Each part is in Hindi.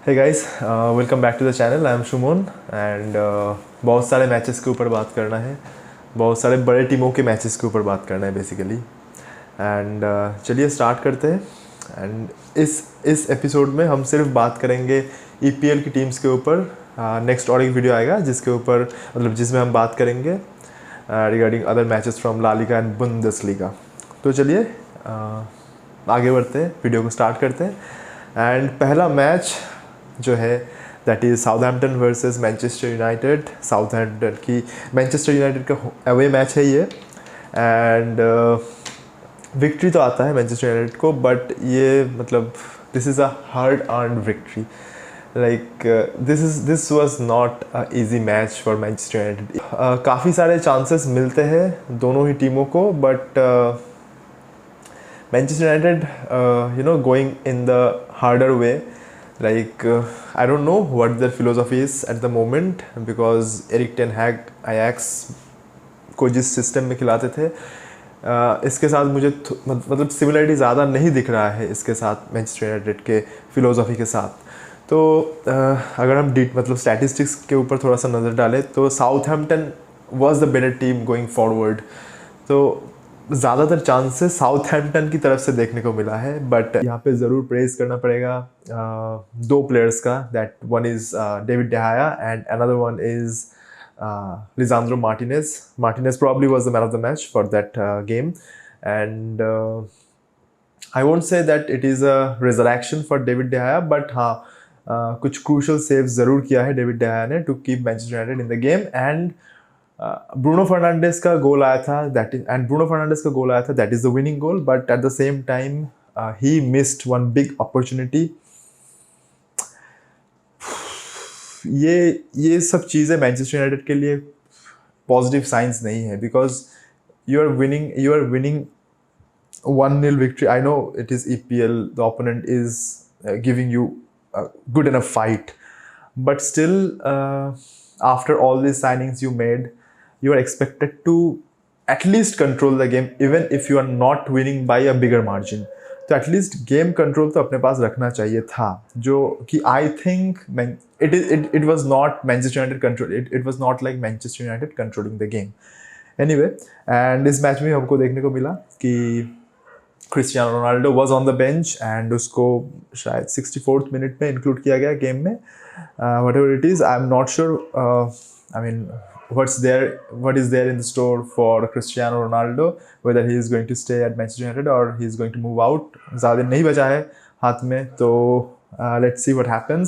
Hey guys, welcome back to the channel. I am Shumon and बहुत सारे मैचेस के ऊपर बात करना है, बहुत सारे बड़े टीमों के मैचेस के ऊपर बात करना है बेसिकली। एंड चलिए स्टार्ट करते हैं। एंड इस एपिसोड में हम सिर्फ बात करेंगे ईपीएल की टीम्स के ऊपर। नेक्स्ट और एक वीडियो आएगा जिसके ऊपर मतलब जिसमें हम बात करेंगे regarding other matches from La Liga and Bundesliga. तो चलिए आगे बढ़ते हैं, वीडियो को स्टार्ट करते हैं। एंड पहला मैच जो है that is Southampton versus Manchester United. Southampton की मैनचेस्टर यूनाइटेड का अवे मैच है ये। एंड विक्ट्री तो आता है मैनचेस्टर यूनाइटेड को, बट ये मतलब this is a hard earn victory. Like this was not a easy match for Manchester United. काफ़ी सारे चांसेस मिलते हैं दोनों ही टीमों को, but Manchester United going in the harder way. Like I don't know what their philosophy is at the moment, because Erik ten Hag Ajax को जिस सिस्टम में खिलाते थे इसके साथ मुझे मतलब सिमिलरिटी ज़्यादा नहीं दिख रहा है इसके साथ, मैनचेस्टर यूनाइटेड के फिलोसफी के साथ। तो अगर हम मतलब स्टैटिस्टिक्स के ऊपर थोड़ा सा नज़र डालें तो Southampton was the better team going forward. तो ज़्यादातर चांसेस साउथहैम्पटन की तरफ से देखने को मिला है, बट यहाँ पे ज़रूर प्रेज करना पड़ेगा दो प्लेयर्स का। That one is David de Gea and another one is Lisandro Martinez. Martinez probably was the man of the match for that game, and I won't say that it is a resurrection for David de Gea, but हाँ कुछ crucial saves ज़रूर किया है डेविड de Gea ने to keep Manchester United in the game. And Bruno Fernandes का गोल आया था, that is the winning goal, but at the same time ही मिस्ड वन बिग अपॉर्चुनिटी. ये सब चीज़ें मैनचेस्टर यूनाइटेड के लिए पॉजिटिव साइंस नहीं है, because you are winning 1-0 victory. I know it is EPL, the opponent is giving you a good enough fight, but still after all these signings you made, you are expected to at least control the game, even if you are not winning by a bigger margin. तो एटलीस्ट गेम कंट्रोल तो अपने पास रखना चाहिए था, जो कि I think it was not Manchester United control, it was not like Manchester United controlling the game. Anyway, and इस मैच में हमको देखने को मिला कि Cristiano Ronaldo was on the bench and उसको शायद 64th मिनट में इंक्लूड किया गया गेम में. What ever it is, I am not sure. I mean, what is there in the store for Cristiano Ronaldo, whether he is going to stay at Manchester United or he is going to move out. ज़्यादा दिन नहीं बचा है हाथ में, तो let's see what happens.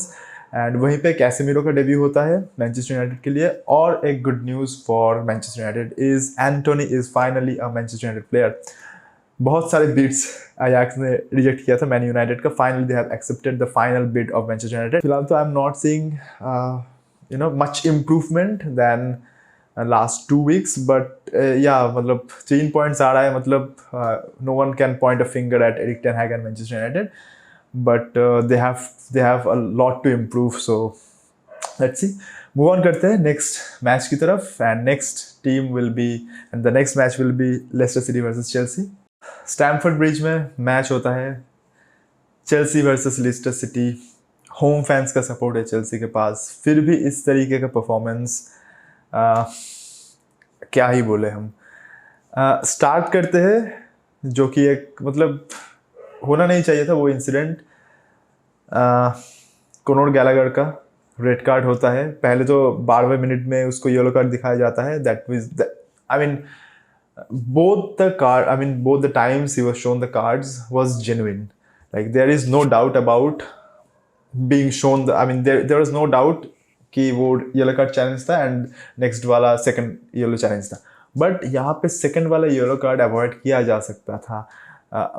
And वहीं पे कैसेमिरो का डेब्यू होता है मैनचेस्टर यूनाइटेड के लिए. और एक good news for Manchester United is Antony is finally a Manchester United player. बहुत सारे बिड्स अयाक्स ने रिजेक्ट किया था मैन यूनाइटेड का. Finally they have accepted the final bid of Manchester United. फिलहाल तो I am not seeing much improvement than last 2 weeks, but yeah, मतलब 3 points आ रहा है, मतलब no one can point a finger at Erik ten Hag and Manchester United, but they have a lot to improve. So let's see. Move on करते हैं next match की तरफ, and the next match will be Leicester City versus Chelsea. Stamford bridge में मैच होता है, Chelsea versus Leicester City. Home fans का सपोर्ट है चेल्सी के पास, फिर भी इस तरीके का परफॉर्मेंस क्या ही बोले हम. स्टार्ट करते हैं जो कि एक मतलब होना नहीं चाहिए था वो इंसिडेंट. कोनोर गैलागर का रेड कार्ड होता है. पहले तो 12वें मिनट में उसको येलो कार्ड दिखाया जाता है. That means I mean both the times he was shown the cards was genuine. Like there is no doubt about being shown there was no doubt कि वो येलो कार्ड चैलेंज था एंड नेक्स्ट वाला सेकंड येलो चैलेंज था. बट यहाँ पे सेकंड वाला येलो कार्ड अवॉइड किया जा सकता था.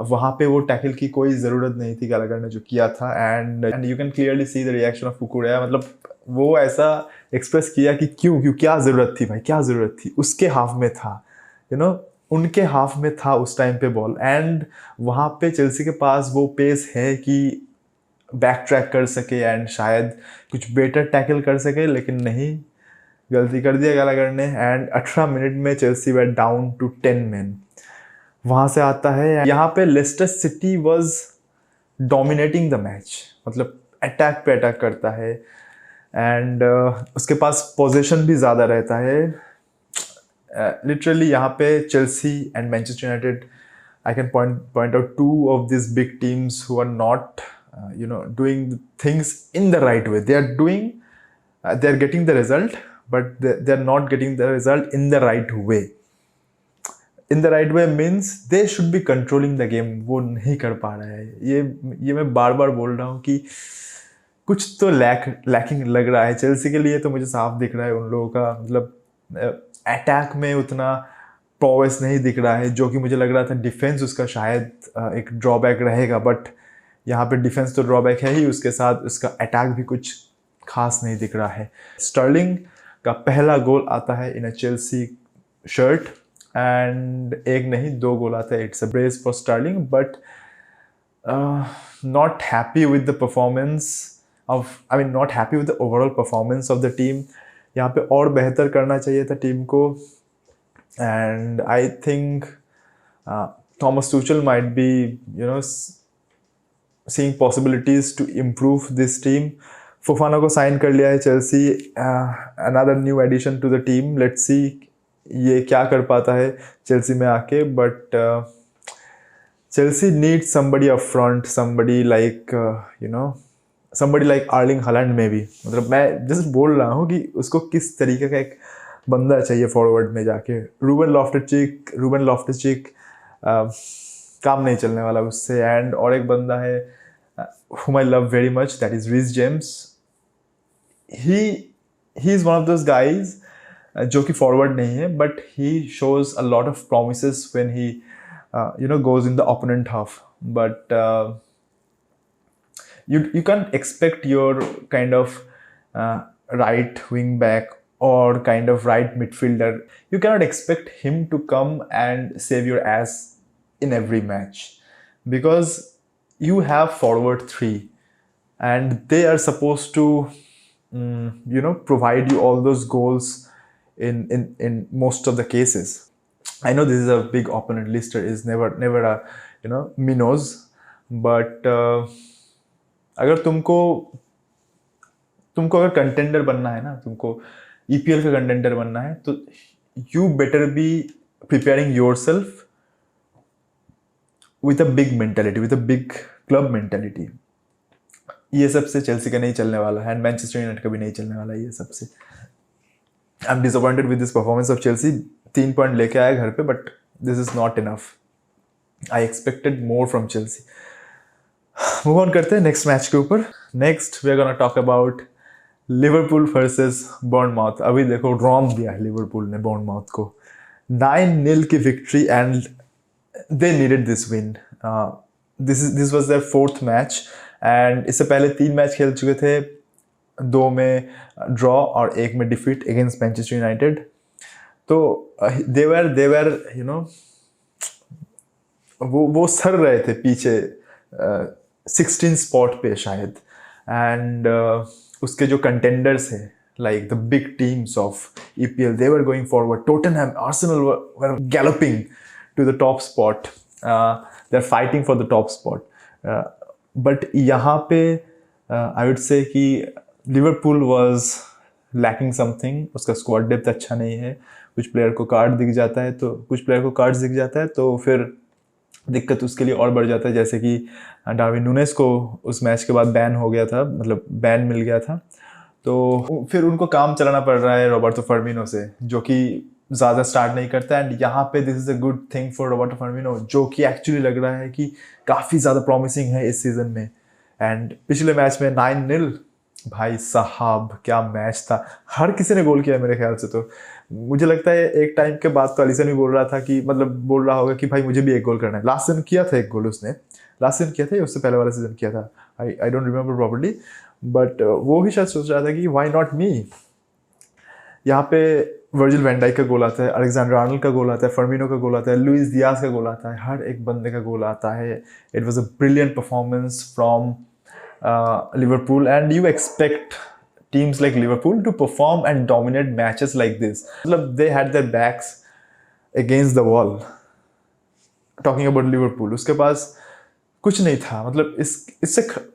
वहाँ पे वो टैकल की कोई ज़रूरत नहीं थी गैलागर ने जो किया था. And you can clearly see the reaction of कुकुरेया. मतलब वो ऐसा एक्सप्रेस किया कि क्यों क्या ज़रूरत थी भाई, क्या ज़रूरत थी. उसके हाफ में था, उनके हाफ में था उस टाइम पे बॉल. एंड वहाँ पे चेल्सी के पास वो पेस है कि बैक ट्रैक कर सके एंड शायद कुछ बेटर टैकल कर सके, लेकिन नहीं, गलती कर दिया गैलागर ने. एंड 18 मिनट में Chelsea went down to 10 men. वहाँ से आता है यहाँ पे Leicester City was dominating the match. मतलब अटैक पे अटैक करता है एंड उसके पास पोजीशन भी ज़्यादा रहता है. लिटरली यहाँ पे Chelsea and Manchester United, I can point out two of these big teams who are not doing things in the right way. They are doing they are getting the result, but they are not getting the result in the right way. In the right way means they should be controlling the game. वो नहीं कर पा रहा है. ये मैं बार बार बोल रहा हूँ कि कुछ तो लैकिंग लग रहा है चेल्सी के लिए. तो मुझे साफ दिख रहा है उन लोगों का मतलब अटैक में उतना प्रोग्रेस नहीं दिख रहा है, जो कि मुझे लग रहा था डिफेंस उसका शायद एक ड्रॉबैक रहेगा. बट यहाँ पे डिफेंस तो ड्रॉबैक है ही, उसके साथ उसका अटैक भी कुछ खास नहीं दिख रहा है. स्टर्लिंग का पहला गोल आता है in a Chelsea shirt and एक नहीं 2 गोल आते हैं. It's a brace for Sterling but not happy with the performance of not happy with the overall performance of the team. यहाँ पे और बेहतर करना चाहिए था टीम को. And I think Thomas Tuchel might be, seeing possibilities to improve this team. Fofana को sign कर लिया है Chelsea, another new addition to the team. Let's see ये क्या कर पाता है Chelsea में आके. But Chelsea needs somebody up front, somebody like somebody like Erling Haaland maybe. मतलब मैं just बोल रहा हूँ कि उसको किस तरीके का एक बंदा चाहिए फॉरवर्ड में जाके. रूबन लॉफ्टस-चीक काम नहीं चलने वाला उससे. एंड और एक बंदा है whom I love very much, that is Reece James. He is one of those guys जो कि फॉरवर्ड नहीं है, but he shows a lot of promises when he goes in the opponent half. But you can't expect your kind of right wing back or kind of right midfielder, you cannot expect him to come and save your ass in every match, because you have forward 3 and they are supposed to provide you all those goals in most of the cases. I know this is a big opponent. Leicester is never a minnows, but अगर तुमको अगर कंटेंडर बनना है ना, तुमको EPL का कंटेंडर बनना है, तो you better be preparing your self with a big mentality, with a big club mentality. ये सबसे चेल्सी का नहीं चलने वाला है एंड मैनचेस्टर यूनाइटेड का भी नहीं चलने वाला है ये सबसे. I am disappointed with this performance of Chelsea. 3 point लेके आया घर पे, but this is not enough. I expected more from Chelsea. Move on करते हैं नेक्स्ट मैच के ऊपर. Next we are gonna talk about Liverpool versus Bournemouth. अभी देखो ड्रॉम दिया है लिवरपूल ने बॉर्नमाउथ को 9-0 की victory and they needed this win. This was their 4th match and इससे पहले 3 मैच खेल चुके थे, 2 में ड्रॉ और 1 में डिफीट अगेंस्ट मैनचेस्टर यूनाइटेड. तो दे वर वो सर रहे थे पीछे 16 स्पॉट पे शायद. एंड उसके जो कंटेंडर्स है like the big teams of EPL, they were going forward. Tottenham, Arsenal were galloping to the top spot. They're fighting for the top spot. But यहाँ पे I would say कि Liverpool was lacking something. उसका squad depth अच्छा नहीं है. कुछ प्लेयर को कार्ड दिख जाता है, तो कुछ प्लेयर को कार्ड दिख जाता है तो फिर दिक्कत उसके लिए और बढ़ जाता है. जैसे कि डार्विन नूनेस को उस मैच के बाद बैन हो गया था, मतलब बैन मिल गया था, तो फिर उनको काम चलाना पड़ रहा है रॉबर्टो फर्मिनो से, जो कि ज़्यादा स्टार्ट नहीं करता. एंड यहाँ पे this is a good thing for Roberto Firmino, जो कि एक्चुअली लग रहा है कि काफ़ी ज़्यादा प्रॉमिसिंग है इस सीज़न में. एंड पिछले मैच में 9-0, भाई साहब क्या मैच था. हर किसी ने गोल किया मेरे ख्याल से. तो मुझे लगता है एक टाइम के बाद तो अलीसन भी बोल रहा था कि बोल रहा होगा कि भाई मुझे भी एक गोल करना है. लास्ट सीजन किया था एक गोल उसने, लास्ट सीजन किया था या उससे पहले वाला सीजन किया था, I don't remember properly, but वो ही शायद सोच रहा था कि व्हाई नॉट मी. यहाँ पे वर्जिल वैन डाइक का गोल आता है, अलेक्जेंडर आर्नल्ड का गोल आता है, फर्मिनो का गोल आता है, लुइस डियाज का गोल आता है, हर एक बंदे का गोल आता है. It was a brilliant performance from Liverpool, and you expect teams like Liverpool to perform and dominate matches like this. They had their backs against the wall. Talking about Liverpool, उसके पास कुछ नहीं था, मतलब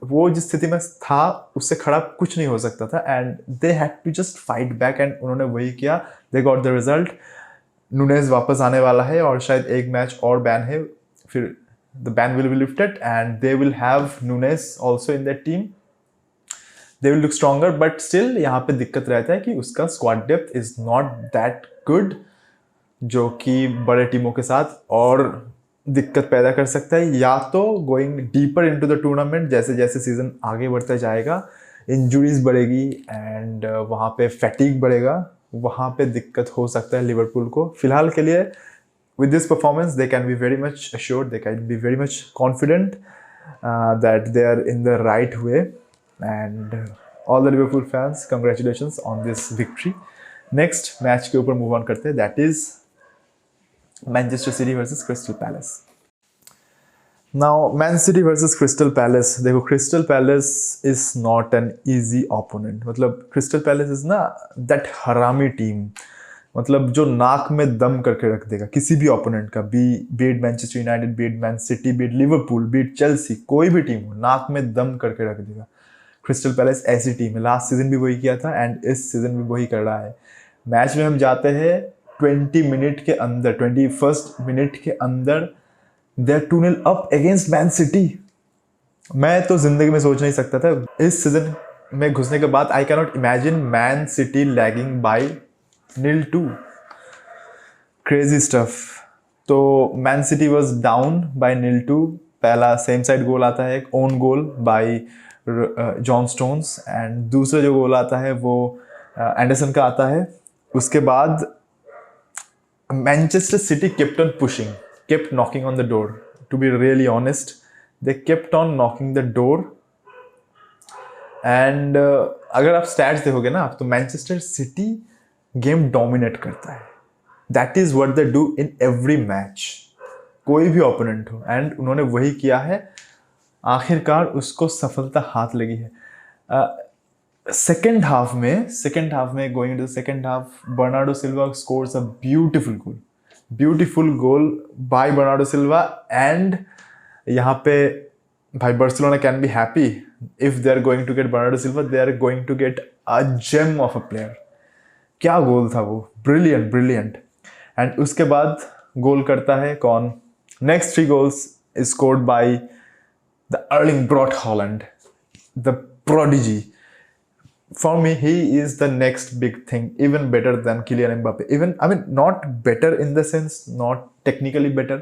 वो जिस स्थिति में था उससे खराब कुछ नहीं हो सकता था, and they had to just fight back, and उन्होंने वही किया, they got the result. Nunez वापस आने वाला है और शायद एक मैच और बैन है, फिर the ban will be lifted and they will have Nunez also in that team, they will look stronger, but still यहाँ पे दिक्कत रहता है कि उसका squad depth is not that good, जो कि बड़े टीमों के साथ और दिक्कत पैदा कर सकता है। या तो going deeper into the tournament, जैसे जैसे सीजन आगे बढ़ता जाएगा इंजुरीज बढ़ेगी एंड वहाँ पे फैटिग बढ़ेगा, वहाँ पे दिक्कत हो सकता है लिवरपूल को। फिलहाल के लिए with this performance they can be very much assured, they can be very much confident that they are in the right way, and all the Liverpool fans, congratulations on this victory. Next match के ऊपर move on करते हैं, that is Manchester City versus Crystal Palace. Now Man City versus Crystal Palace, देखो Crystal Palace is not an easy opponent, मतलब Crystal Palace is ना that हरामी team, मतलब जो नाक में दम करके रख देगा किसी भी ओपोनेंट का, beat Manchester United, beat Man City, beat Liverpool, beat Chelsea, कोई भी टीम हो नाक में दम करके रख देगा। क्रिस्टल पैलेस ऐसी टीम है, लास्ट सीजन भी वही किया था एंड इस सीजन भी वही कर रहा है। मैच में हम जाते हैं 20 मिनट के अंदर, 21 मिनट के अंदर they are 2-0 up against Man City. मैं तो जिंदगी में सोच नहीं सकता था इस सीजन में घुसने के बाद, I can not imagine Man City lagging by 0-2, crazy stuff. तो Man City was down by 0-2, पहला सेम साइड गोल आता है, एक own goal by John Stones, and दूसरा जो गोल आता है वो एंडरसन का आता है। उसके बाद Manchester City kept on pushing, kept knocking on the door, to be really honest they kept on knocking the door, and अगर आप स्टैट्स देखोगे ना आप, तो मैनचेस्टर सिटी गेम डोमिनेट करता है, that is what they do in every match, कोई भी ओपोनेंट हो, एंड उन्होंने वही किया है, आखिरकार उसको सफलता हाथ लगी है। सेकेंड हाफ में going to second half, Bernardo Silva scores a beautiful goal by Bernardo Silva, and यहाँ पे भाई Barcelona can be happy if they are going to get Bernardo Silva, they are going to get a gem of a player. क्या गोल था वो, ब्रिलियंट। एंड उसके बाद गोल करता है कौन, next 3 goals is scored by the Erling Braut Haaland, the prodigy. For me, he is the next big thing, even better than Kylian Mbappe. Even, I mean, not better in the sense, not technically better.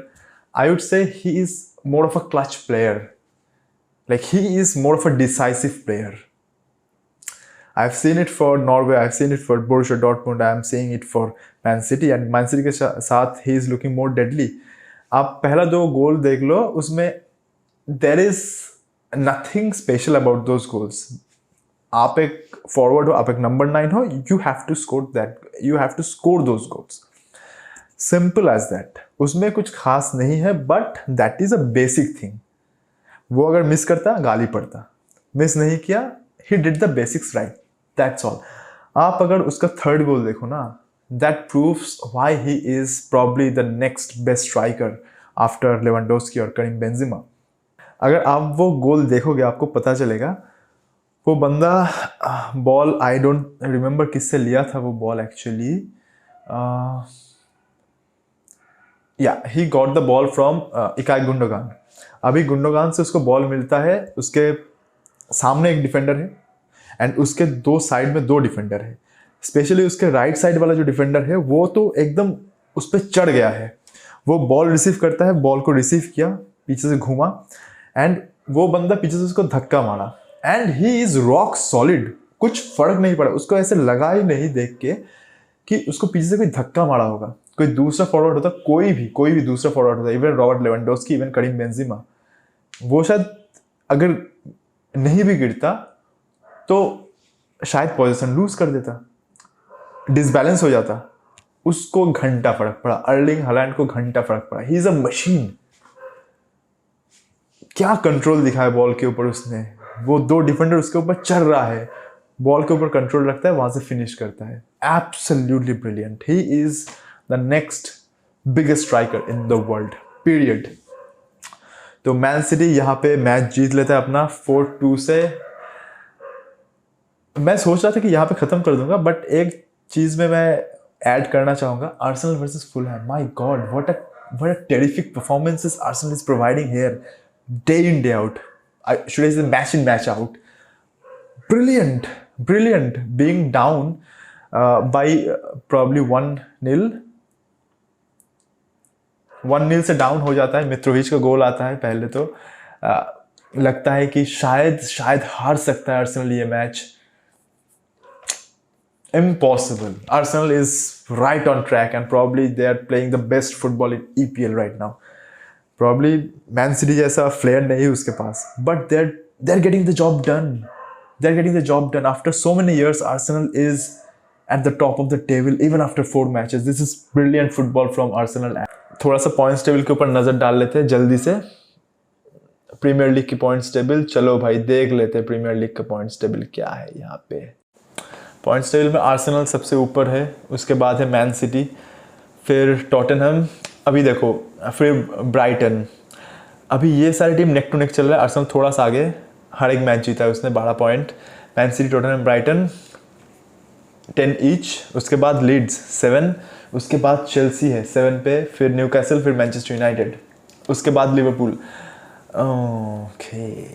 I would say he is more of a clutch player. Like, he is more of a decisive player. I've seen it for Norway, I've seen it for Borussia Dortmund, I'm seeing it for Man City, and Man City के साथ he is looking more deadly. आप पहला 2 गोल देख लो, उसमें there is nothing special about those goals. आप एक फॉरवर्ड हो, आप एक नंबर 9 हो, you have to score those goals. Simple as that. उसमें कुछ खास नहीं है, but that is a basic thing. वो अगर मिस करता गाली पड़ता, मिस नहीं किया, he did the basics right. That's all. आप अगर उसका 3rd गोल देखो ना, that proves why he is probably the next best striker after Lewandowski और करीम बेंजेमा। अगर आप वो गोल देखोगे आपको पता चलेगा, वो बंदा बॉल, आई डोंट रिमेंबर किससे लिया था वो बॉल एक्चुअली, या he got the ball from इकाई गुंडोगान। अभी गुंडोगान से उसको बॉल मिलता है, उसके सामने एक डिफेंडर है एंड उसके 2 साइड में 2 डिफेंडर है, स्पेशली उसके राइट साइड वाला जो डिफेंडर है वो तो एकदम उस पर चढ़ गया है। वो बॉल रिसीव करता है, बॉल को रिसीव किया, पीछे से घूमा एंड वो बंदा पीछे से उसको धक्का मारा, and he is rock solid, कुछ फर्क नहीं पड़ा उसको, ऐसे लगा ही नहीं देख के कि उसको पीछे से कोई धक्का मारा होगा। कोई दूसरा फॉरवर्ड होता, कोई भी दूसरा फॉरवर्ड होता, even Robert Lewandowski, even Karim Benzema, वो शायद अगर नहीं भी गिरता तो शायद पोजीशन लूज कर देता, डिसबैलेंस हो जाता, उसको घंटा फर्क पड़ा, अर्लिंग हालैंड को घंटा फर्क पड़ा। He is a machine. क्या कंट्रोल दिखाया बॉल के ऊपर उसने, वो 2 डिफेंडर उसके ऊपर चढ़ रहा है, बॉल के ऊपर कंट्रोल रखता है, वहां से फिनिश करता है। Absolutely brilliant. He is the next biggest striker in the world, period. तो मैन सिटी यहाँ पे मैच जीत लेता है अपना 4-2 से। मैं सोच रहा था कि यहाँ पे ख़त्म कर दूंगा, बट एक चीज़ में मैं ऐड करना चाहूँगा, Arsenal versus Fulham. My God, what a terrific performances Arsenal is providing here, day in day out, should I say match in match out. Brilliant being down by probably 1-0 से डाउन हो जाता है, मित्रोविच का गोल आता है पहले तो लगता है कि शायद हार सकता है आर्सेनल ये match. Impossible. Arsenal is right on track and probably they are playing the best football in EPL right now. Probably Man City जैसा फ्लेयर नहीं है उसके पास, but they're getting the job done. They're getting the job done. After so many years, Arsenal is at the top of the table even after 4 matches. This is brilliant football from Arsenal. थोड़ा सा पॉइंट्स टेबल के ऊपर नज़र डाल लेते हैं जल्दी से। प्रीमियर लीग की पॉइंट्स टेबल, चलो भाई देख लेते हैं प्रीमियर लीग का पॉइंट्स टेबल क्या है। यहाँ पे पॉइंट्स टेबल में आर्सेनल सबसे ऊपर है, उसके बाद है मैन सिटी, फिर टॉटनहम, अभी देखो फिर ब्राइटन। अभी ये सारी टीम नेक टू नेक चल रहा है। आर्सेनल थोड़ा सा आगे, हर एक मैच जीता है उसने 12 point. Man City, Tottenham, Brighton 10 each. उसके बाद लीड्स 7, उसके बाद चेल्सी है 7 पे, फिर न्यूकैसल, फिर मैनचेस्टर यूनाइटेड, उसके बाद लिवरपूल। ओके,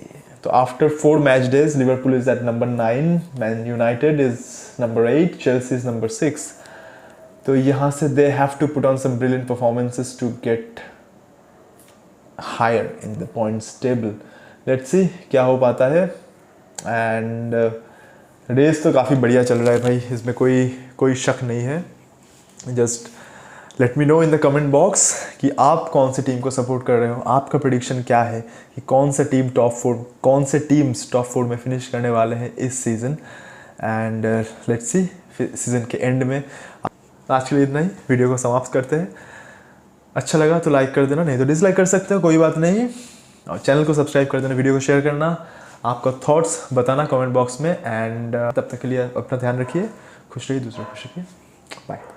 तो after 4 match days Liverpool is at number 9, Man United is number 8, Chelsea is number 6। तो यहाँ से they have to put on some brilliant performances to get higher in the points table. Let's see क्या हो पाता है। एंड रेस तो काफ़ी बढ़िया चल रहा है भाई, इसमें कोई शक नहीं है। Just let me know in the comment box कि आप कौन सी टीम को सपोर्ट कर रहे हो, आपका प्रेडिक्शन क्या है कि कौन से टीम्स टॉप 4 में फिनिश करने वाले हैं इस season. And let's see season के एंड में। आज के लिए इतना ही, वीडियो को समाप्त करते हैं। अच्छा लगा तो लाइक कर देना, नहीं तो डिसलाइक कर सकते हो, कोई बात नहीं। और चैनल को सब्सक्राइब कर देना, वीडियो को शेयर करना, आपका थॉट्स बताना कमेंट बॉक्स में। एंड तब तक के लिए अपना ध्यान रखिए, खुश रहिए, दूसरों को खुश रखिए। बाय।